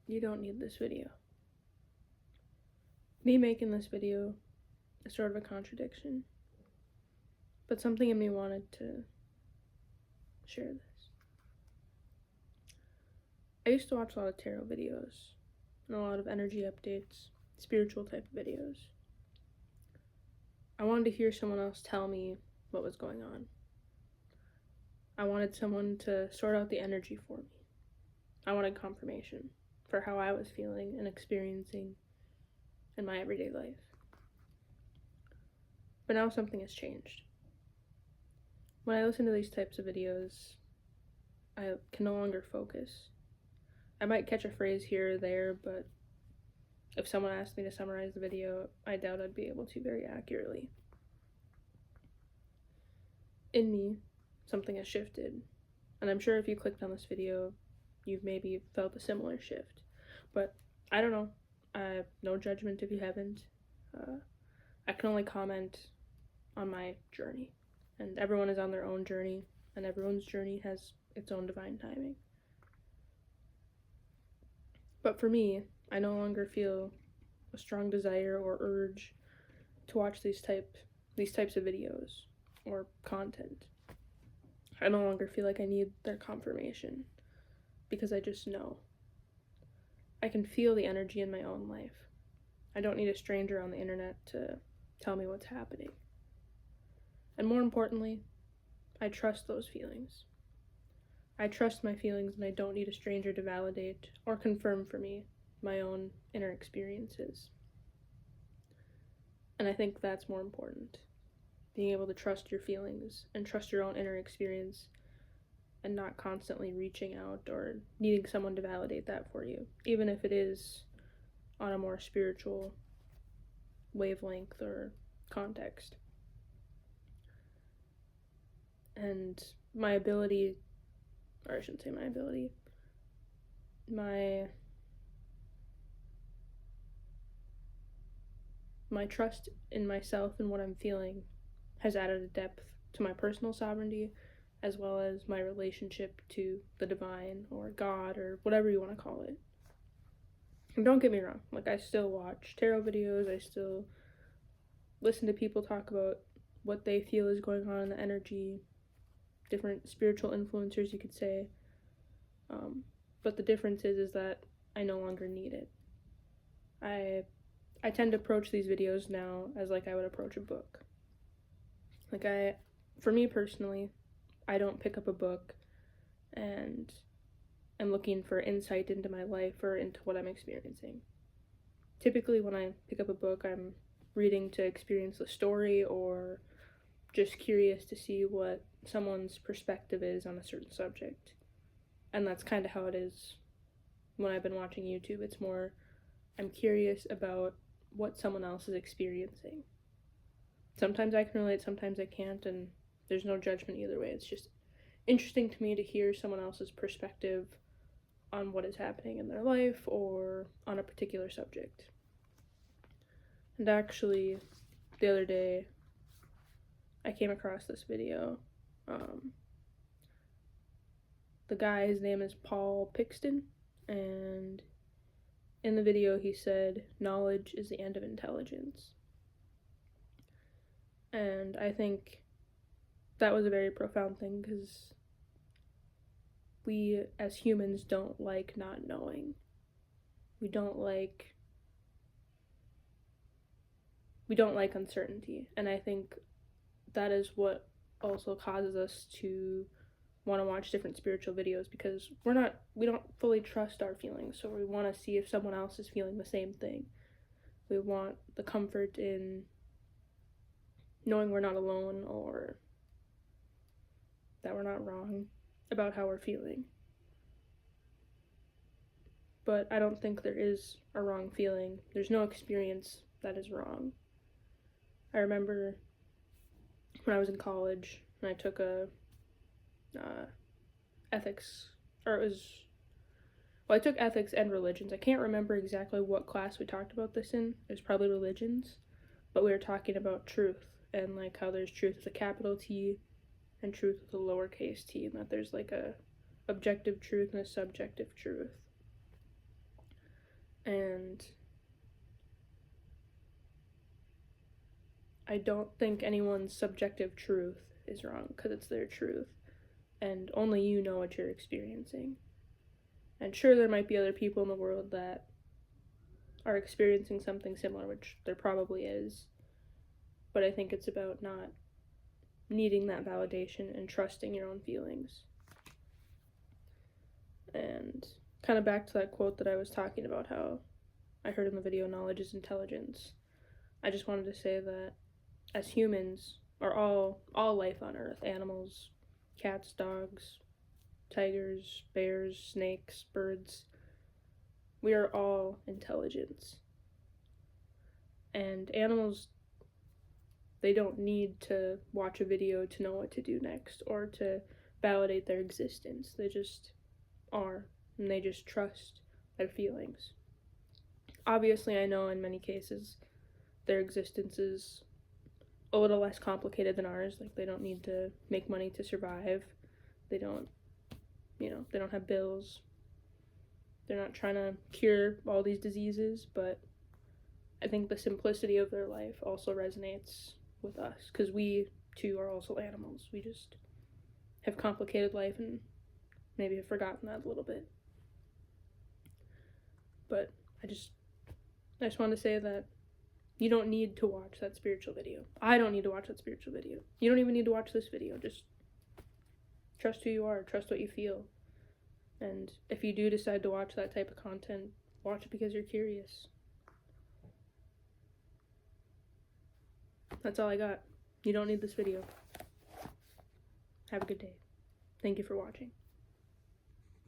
you don't need this video. Me making this video is sort of a contradiction, but something in me wanted to share this. I used to watch a lot of tarot videos and a lot of energy updates, spiritual type of videos. I wanted to hear someone else tell me what was going on. I wanted someone to sort out the energy for me. I wanted confirmation for how I was feeling and experiencing in my everyday life. But now something has changed. When I listen to these types of videos, I can no longer focus. I might catch a phrase here or there, but if someone asked me to summarize the video, I doubt I'd be able to very accurately. In me, something has shifted, and I'm sure if you clicked on this video, you've maybe felt a similar shift. But I don't know. I have no judgment if you haven't. I can only comment on my journey, and everyone is on their own journey, and everyone's journey has its own divine timing. But for me, I no longer feel a strong desire or urge to watch these types of videos or content. I no longer feel like I need their confirmation because I just know. I can feel the energy in my own life. I don't need a stranger on the internet to tell me what's happening. And more importantly, I trust those feelings. I trust my feelings, and I don't need a stranger to validate or confirm for me my own inner experiences. And I think that's more important. Being able to trust your feelings and trust your own inner experience, and not constantly reaching out or needing someone to validate that for you, even if it is on a more spiritual wavelength or context. And my ability, or I shouldn't say my ability, my trust in myself and what I'm feeling has added a depth to my personal sovereignty, as well as my relationship to the divine or God or whatever you want to call it. And don't get me wrong, like, I still watch tarot videos, I still listen to people talk about what they feel is going on in the energy, different spiritual influencers, you could say. But the difference is that I no longer need it. I tend to approach these videos now as like I would approach a book. Like, for me personally, I don't pick up a book and am looking for insight into my life or into what I'm experiencing. Typically, when I pick up a book, I'm reading to experience the story or just curious to see what someone's perspective is on a certain subject. And that's kind of how it is when I've been watching YouTube. It's more, I'm curious about what someone else is experiencing. Sometimes I can relate, sometimes I can't, and there's no judgment either way. It's just interesting to me to hear someone else's perspective on what is happening in their life or on a particular subject. And actually, the other day, I came across this video. The guy, his name is Paul Pixton, and in the video he said, "Knowledge is the end of intelligence." And I think that was a very profound thing, because we as humans don't like not knowing. We don't like uncertainty, and I think that is what also causes us to want to watch different spiritual videos, because we don't fully trust our feelings, so we want to see if someone else is feeling the same thing. We want the comfort in knowing we're not alone, or that we're not wrong about how we're feeling. But I don't think there is a wrong feeling. There's no experience that is wrong. I remember when I was in college and I took a ethics, or I took ethics and religions. I can't remember exactly what class we talked about this in. It was probably religions, but we were talking about truth, and like how there's truth with a capital T and truth with a lowercase t, and that there's like a objective truth and a subjective truth. And I don't think anyone's subjective truth is wrong, because it's their truth, and only you know what you're experiencing. And sure, there might be other people in the world that are experiencing something similar, which there probably is, but I think it's about not needing that validation and trusting your own feelings. And kind of back to that quote that I was talking about, how I heard in the video, knowledge is intelligence. I just wanted to say that as humans, or all life on Earth, animals, cats, dogs, tigers, bears, snakes, birds, we are all intelligence. And animals, they don't need to watch a video to know what to do next or to validate their existence. They just are, and they just trust their feelings. Obviously, I know in many cases their existence is a little less complicated than ours. Like, they don't need to make money to survive. They don't have bills. They're not trying to cure all these diseases, but I think the simplicity of their life also resonates with us, because we too are also animals. We just have complicated life and maybe have forgotten that a little bit. But I just wanted to say that you don't need to watch that spiritual video. I don't need to watch that spiritual video. You don't even need to watch this video. Just trust who you are, trust what you feel. And if you do decide to watch that type of content, watch it because you're curious. That's all I got. You don't need this video. Have a good day. Thank you for watching.